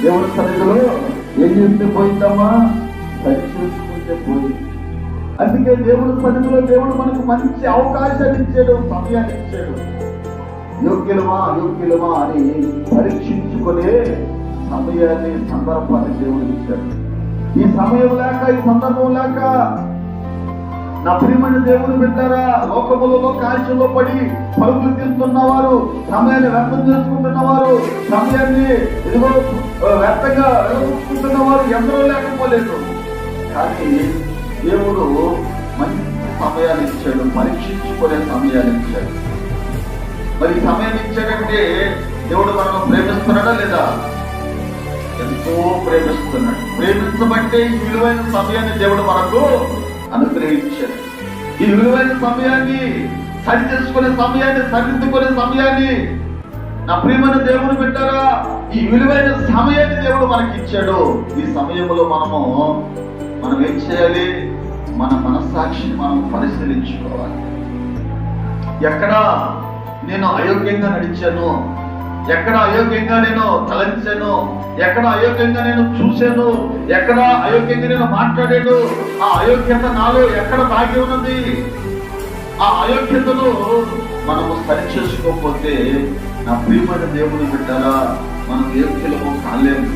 దేవుడి సన్నిధిలో ఏం చేస్తే పోయిందమ్మా? సరి చేసుకుంటే పోయింది. అందుకే దేవుడి సన్నిధిలో దేవుడు మనకు మంచి అవకాశాలు ఇచ్చాడు, సమయాన్ని ఇచ్చాడు. యోగ్యులమా అయోగ్యులమా అని పరీక్షించుకునే సమయాన్ని, సందర్భాన్ని దేవుడు ఇచ్చాడు. ఈ సమయం లేక, ఈ సందర్భం లేక నా ప్రియమైన దేవుని బిడ్డారా, లోకములలో కాల్చులో పడి పరుగులు తీస్తున్నవారు, సమయాన్ని వ్యర్థం చేసుకుంటున్నవారు, సమయాన్ని ఇదిగో వ్యర్థంగా వెలుగుతున్నవారు ఎందరో లేకపోలేదు. కానీ దేవుడు మంచి సమయాన్ని ఇచ్చాడు, పరీక్షించుకునే సమయాన్ని ఇచ్చాడు. మరి సమయాన్ని ఇచ్చాడంటే దేవుడు మనల్ని ప్రేమిస్తున్నాడా లేదా? ఎంతో ప్రేమిస్తున్నాడు. ప్రేమించబట్టే ఈ విలువైన సమయాన్ని దేవుడు మనకు అనుగ్రహించాడు. ఈ విలువైన సమయాన్ని, సరి చేసుకునే సమయాన్ని, సరిదిద్దుకునే సమయాన్ని, నా ప్రియమైన దేవుడు పెట్టారా, ఈ విలువైన సమయాన్ని దేవుడు మనకి ఇచ్చాడు. ఈ సమయంలో మనం ఏం చేయాలి? మన మనస్సాక్షిని మనం పరిశీలించుకోవాలి. ఎక్కడ నేను అయోగ్యంగా నడిచాను, ఎక్కడ అయోగ్యంగా నేను తలంచాను, ఎక్కడ అయోగ్యంగా నేను చూశాను, ఎక్కడ అయోగ్యంగా నేను మాట్లాడాను, ఆ అయోగ్యత నాలో ఎక్కడ దాగి ఉన్నది? ఆ అయోగ్యతను మనము సరి చేసుకోకపోతే నా ప్రియమైన దేవుని బిడ్డలా మనం యోగ్యులము కాలేము.